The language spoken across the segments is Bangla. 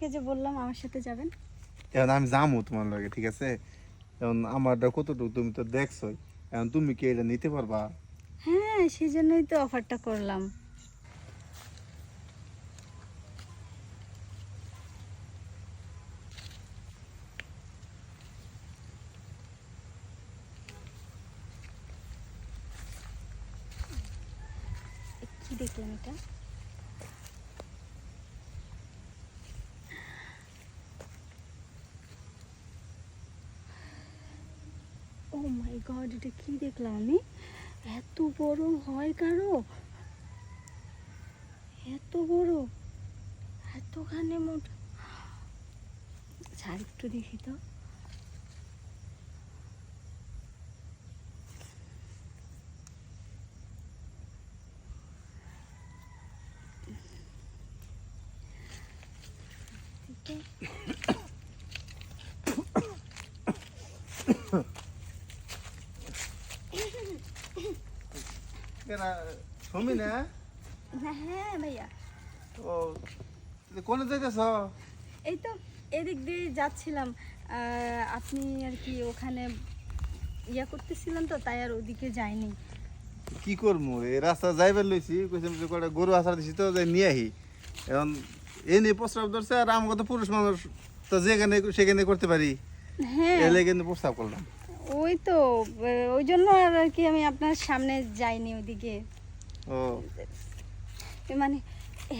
আপনাকে যে বললাম আমার সাথে যাবেন। এখন আমি যাবো তোমার লগে, ঠিক আছে? এখন আমারটা কতটুকু তুমি তো দেখছোই, এখন তুমি কি এটা নিতে পারবা? হ্যাঁ, সেজন্যই তো অফারটা করলাম। কি দেখলেন এটা? ও মাই গড, এটা কি দেখলাম আমি? এত বড় হয় কারো? এত বড়, এতখানি মোটা? আচ্ছা, একটু দেখি তো। শুনবি না? হ্যাঁ ভাইয়া, ও, কোনে যাইতেছ? এই তো এদিক দিয়ে যাচ্ছিলাম। আপনি আর কি ওখানে ইয়া করতেছিলেন তো, তাই আর ওদিকে যাইনি। কি করবো, এই রাস্তা যাইবার লইছি, কইছিলাম যে কটা গরু আসার দিছি তো যাই নিয়ে আহি। এখন এ নিয়ে প্রস্তাব ধরছে, আর আমাকে তো পুরুষ মানুষ তো যেখানে সেখানে করতে পারি, হ্যাঁ, এলে কিন্তু প্রস্তাব করলাম। ওই তো ওই জন্য আর কি আমি আপনার সামনে যাইনি ওদিকে। ও, মানে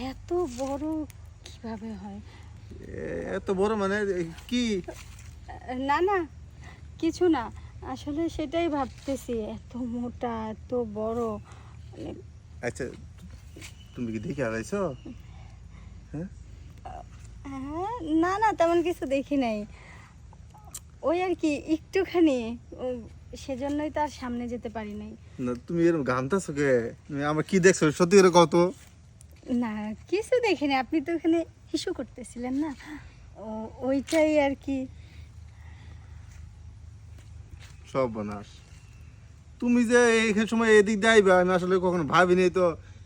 এত বড় কিভাবে হয়? এত বড় মানে কি? না না, কিছু না, আসলে সেটাই ভাবতেছি, এত মোটা এত বড়। মানে আচ্ছা, তুমি কি দেখে আলাইছো? হ্যাঁ, হ্যাঁ, না না, তেমন কিছু দেখি নাই, ওই আর কি একটুখানি, ও, সেজন্যই তো আর সামনে যেতে পারি নাই। না তুমি এরকম ঘামতাছো কে? তুমি আমার কি দেখছো সত্যি করে কত? না, কিছু দেখিনি, আপনি তো ওখানে হিসু করতেছিলেন না, ওইটাই আর কি। সব বানাস তুমি যে এইখানে সময় এদিক দিয়ে আইবা, আমি আসলে কখনো ভাবিনি তো,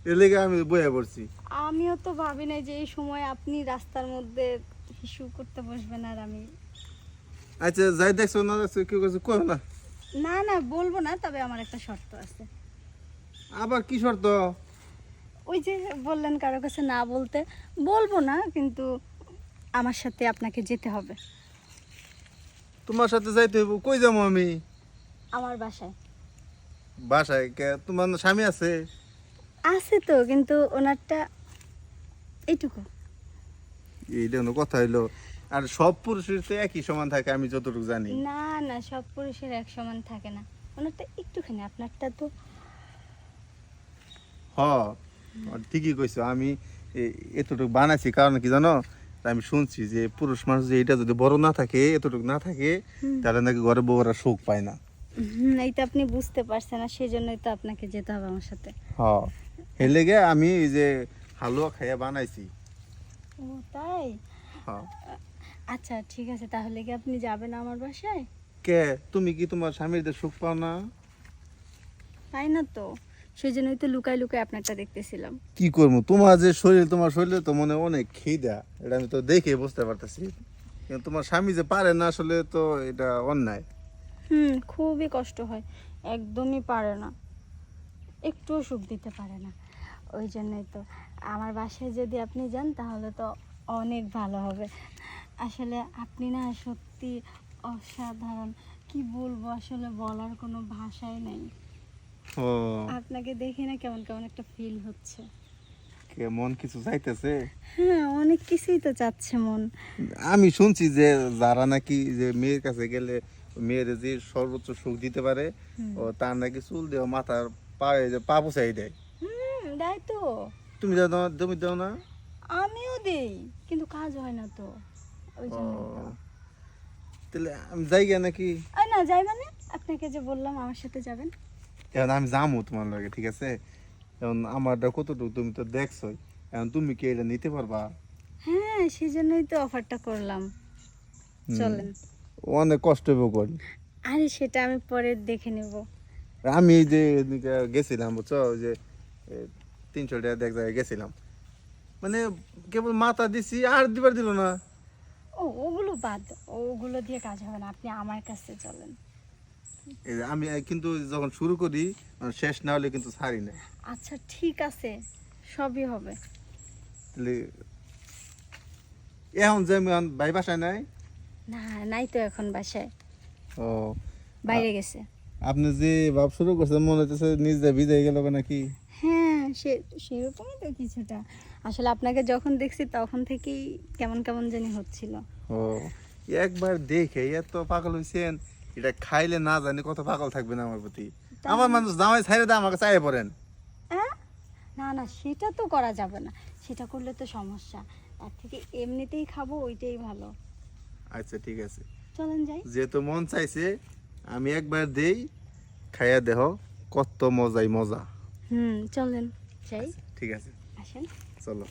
এর লেগে আমি বইয়া পড়ছি। আমিও তো ভাবি নাই যে এই সময় আপনি রাস্তার মধ্যে হিসু করতে বসবেন আর আমি। আচ্ছা, যাই দেখছো না দেখছো কেউ কিছু কয় না? না না, বলবো না, তবে আমার একটা শর্ত আছে। আবার কি শর্ত? ওই যে বললেন কারো কাছে না বলতে, বলবো না, কিন্তু আমার সাথে আপনাকে যেতে হবে তোমার সাথে যাইতে হইব, কই যাবো আমি? আমার বাসায়। বাসায় কে? তোমার না স্বামী আছে? আছে তো, কিন্তু ওনারটা এইটুকু। এইটা কোনো কথা হইলো? আর সব পুরুষের তো একই সমান থাকে আমি যতটুকু জানি। না না, সব পুরুষের এক সমান থাকে না, ওনারটা একটুখানি, আপনারটা তো। হ, ঠিকই কইছো। আমি এতটুকু বানাইছি কারণ কি জানো? আমি শুনছি যে পুরুষ মানুষ যে এটা যদি বড় না থাকে, এতটুকু না থাকে, তাহলে নাকি ঘরে বউরা সুখ পায় না। এইটা আপনি বুঝতে পারছেন না, সেজন্যই তো আপনাকে যেতে হবে আমার সাথে। হ, এর লেগে আমি এই যে হালুয়া খাইয়া বানাইছি। ও তাই? হ্যাঁ। আচ্ছা ঠিক আছে, তাহলে কি আপনি যাবেন আমার বাসায়? কে? তুমি কি তোমার স্বামীর সুখ পাও না? তাই না তো, সেজন্যই তো লুকাই লুকাই আপনারটা দেখতেছিলাম। কি করবো, তোমার যে শরীর, তোমার শরীরে তো মনে হয় অনেক খিদা, এটা আমি তো দেখে বুঝতে পারতেছি। কিন্তু তোমার স্বামী যে পারে না, আসলে তো এটা অন্যায়। খুবই কষ্ট হয়, একদমই পারে না, একটুও সুখ দিতে পারে না। ওই জন্যই তো আমার বাসায় যদি আপনি যান তাহলে তো অনেক ভালো হবে। আসলে আপনি না সত্যি অসাধারণ, কি বলবো, আসলে বলার কোনো ভাষাই নেই। ও, আপনাকে দেখে না কেমন কেমন একটা ফিল হচ্ছে। কেমন কিছু চাইতেছে? হ্যাঁ, অনেক কিছুই তো চাচ্ছে মন। আমি শুনছি যে যারা নাকি যে মেয়ের কাছে গেলে মেয়ের যে সর্বোচ্চ সুখ দিতে পারে, ও তার নাকি চুল দেওয়া মাথার পায়ে যে পা পুছাই দেয়। দেয় তো, তুমি দাও না? তুমি দাও না? আমিও দেই, কিন্তু কাজ হয় না তো, ওই ও, জন্য তো। তাহলে আমি যাই গিয়া নাকি? না যাই মানে, আপনাকে যে বললাম আমার সাথে যাবেন। এখন আমি যাবো তোমার লগে, ঠিক আছে? এখন আমারটা কতটুকু তুমি তো দেখছোই, এখন তুমি কি এটা নিতে পারবা? হ্যাঁ, সেজন্যই তো অফারটা করলাম, চলেন। অনেক কষ্ট হবে করি। আরে সেটা আমি পরে দেখে নেব। আমি এই যে এদিকে গেছিলাম বুঝছো, ওই যে 300 টাকা এক জায়গায় গেছিলাম, মানে কেবল মাথা দিছি আর দিবার দিল না। ওগুলো বাদ, ওগুলো দিয়ে কাজ হবে না, আপনি আমার কাছে চলেন। এই যে আমি কিন্তু যখন শুরু করি শেষ না হলে কিন্তু ছাড়ি না। আচ্ছা ঠিক আছে, সবই হবে। তাহলে এখন যে আমি ভাই বাসায় নাই। না নাই তো এখন বাসায়, ও বাইরে গেছে। আপনি যে ভাব শুরু করছেন মনে হচ্ছে নিজে ভিজে গেল নাকি? হ্যাঁ সেরকমই তো কিছুটা। আসলে আপনাকে যখন দেখছি তখন থেকেই কেমন কেমন জানি হচ্ছিল। ও একবার দেখে এত পাগল হইছেন, এটা খাইলে না জানি কত পাগল থাকবে না আমার প্রতি। আমার মানুষ জামাই ছাইরে দেয় আমাকে চাইয়ে পড়েন। হ্যাঁ না না, সেটা তো করা যাবে না, সেটা করলে তো সমস্যা। তার থেকে এমনিতেই খাবো, ওইটাই ভালো। আচ্ছা ঠিক আছে, চলেন যাই। যেহেতু মন চাইছে আমি একবার দেই, খাইয়া দেহ কত মজাই মজা। চলেন যাই। ঠিক আছে আসেন। চলো।